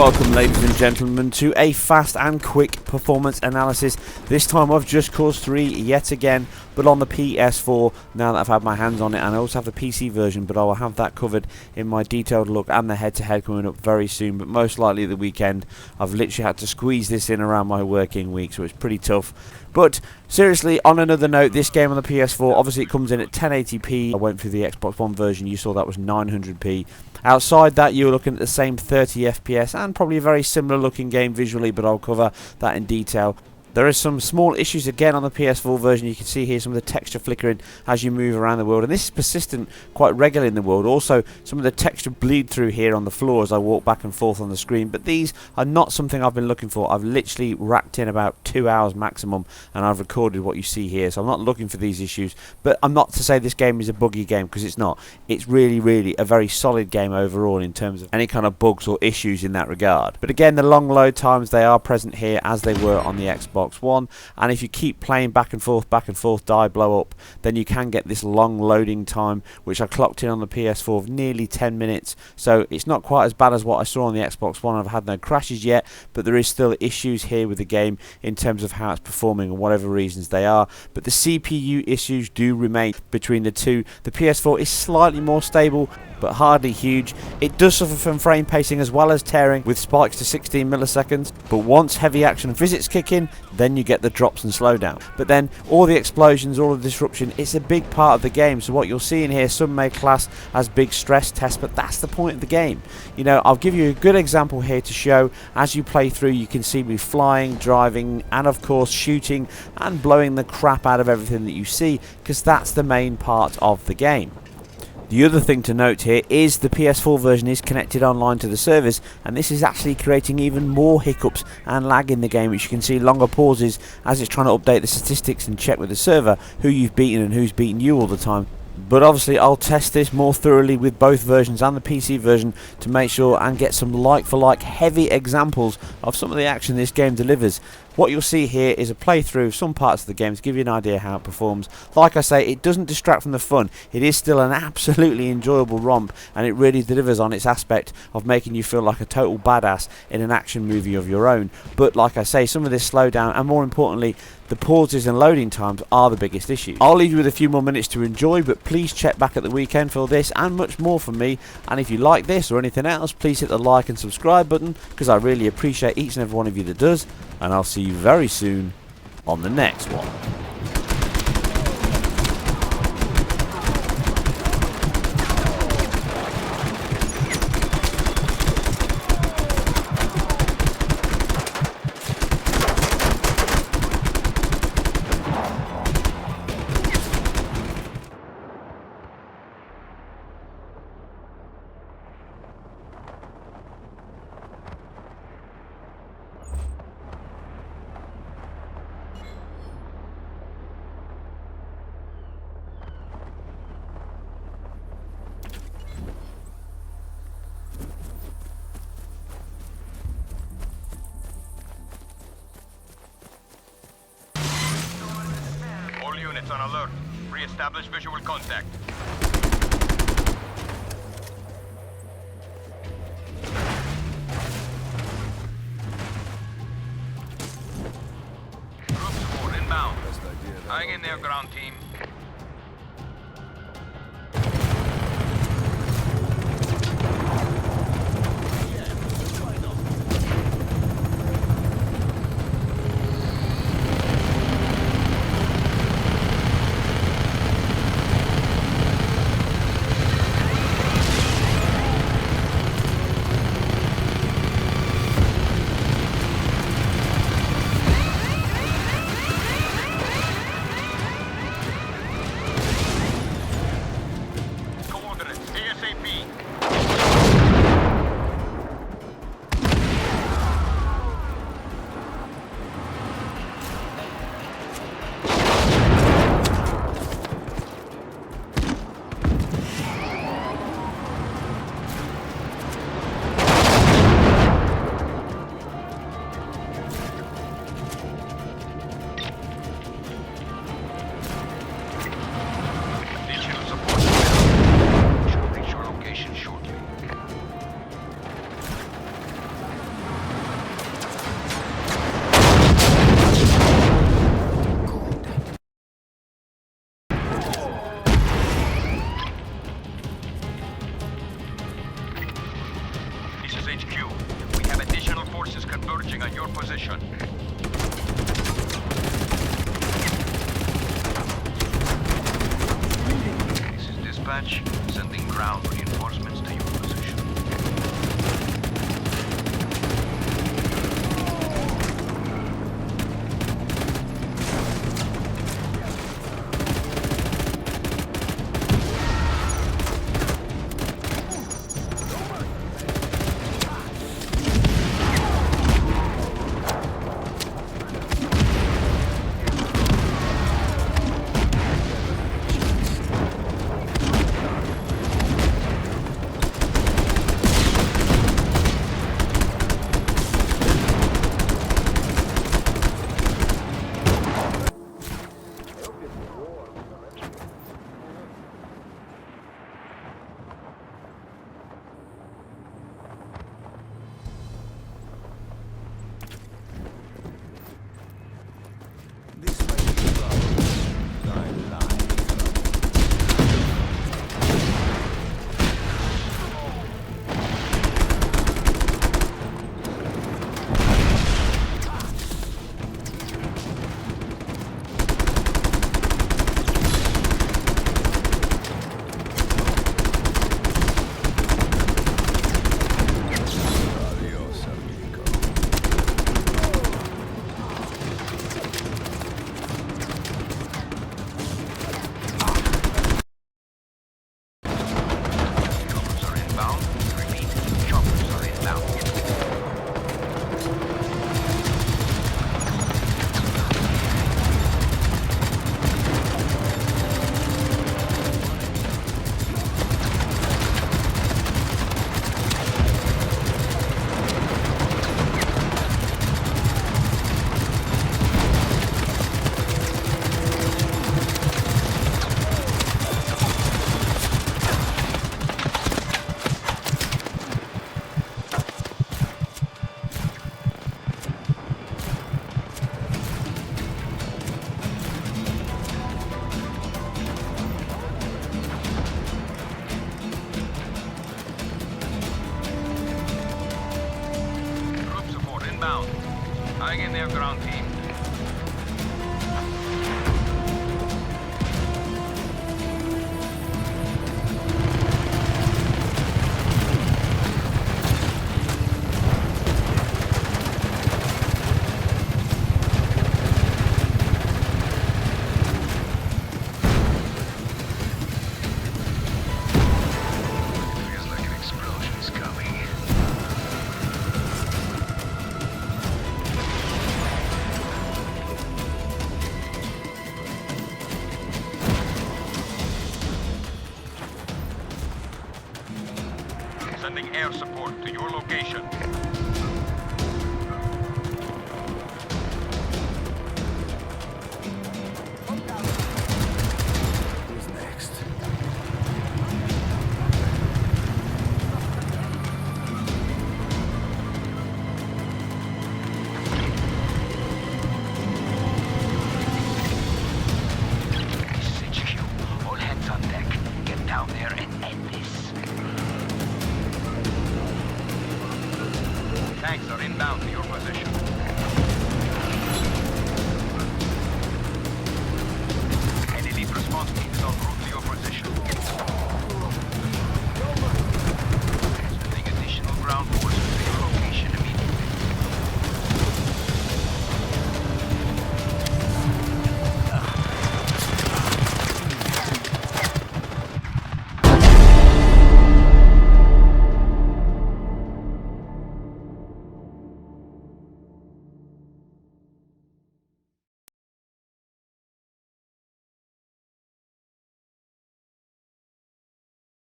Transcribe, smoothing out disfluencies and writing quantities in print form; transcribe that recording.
Welcome, ladies and gentlemen, to a fast and quick performance analysis, this time of Just Cause 3 yet again, but on the PS4, now that I've had my hands on it, and I also have the PC version, but I will have that covered in my detailed look and the head-to-head coming up very soon, but most likely the weekend. I've literally had to squeeze this in around my working week, so it's pretty tough. But seriously, on another note, this game on the PS4, obviously it comes in at 1080p. I went through the Xbox One version, you saw that was 900p. Outside that, you were looking at the same 30 FPS and probably a very similar looking game visually, but I'll cover that in detail. There are some small issues again on the PS4 version. You can see here some of the texture flickering as you move around the world, and this is persistent quite regularly in the world. Also, some of the texture bleed through here on the floor as I walk back and forth on the screen, but these are not something I've been looking for. I've literally racked in about 2 hours maximum, and I've recorded what you see here, so I'm not looking for these issues. But I'm not to say this game is a buggy game, because it's not. It's really a very solid game overall in terms of any kind of bugs or issues in that regard. But again, the long load times, they are present here as they were on the Xbox One, and if you keep playing back and forth, die, blow up, then you can get this long loading time, which I clocked in on the PS4 of nearly 10 minutes, so it's not quite as bad as what I saw on the Xbox One. I've had no crashes yet, but there is still issues here with the game in terms of how it's performing and whatever reasons they are, but the CPU issues do remain between the two. The PS4 is slightly more stable, but hardly huge. It does suffer from frame pacing as well as tearing, with spikes to 16 milliseconds, but once heavy action physics kick in, then you get the drops and slowdown. But then all the explosions, all the disruption, it's a big part of the game, so what you'll see in here, some may class as big stress tests, but that's the point of the game. You know, I'll give you a good example here to show. As you play through, you can see me flying, driving, and of course shooting and blowing the crap out of everything that you see, because that's the main part of the game. The other thing to note here is the PS4 version is connected online to the servers, and this is actually creating even more hiccups and lag in the game, which you can see longer pauses as it's trying to update the statistics and check with the server who you've beaten and who's beaten you all the time. But obviously I'll test this more thoroughly with both versions and the PC version to make sure and get some like for like heavy examples of some of the action this game delivers. What you'll see here is a playthrough of some parts of the game to give you an idea how it performs. Like I say, it doesn't distract from the fun. It is still an absolutely enjoyable romp, and it really delivers on its aspect of making you feel like a total badass in an action movie of your own. But like I say, some of this slowdown and more importantly the pauses and loading times are the biggest issue. I'll leave you with a few more minutes to enjoy, but please check back at the weekend for this and much more from me. And if you like this or anything else, please hit the like and subscribe button, because I really appreciate each and every one of you that does. And I'll see you very soon on the next one. Units on alert. Re-establish visual contact. Group support inbound. Hang in there, ground team. dispatch. Sending ground reinforcements to your position. Hang in there, ground team. Feels like an explosion's coming. Sending air support to your location.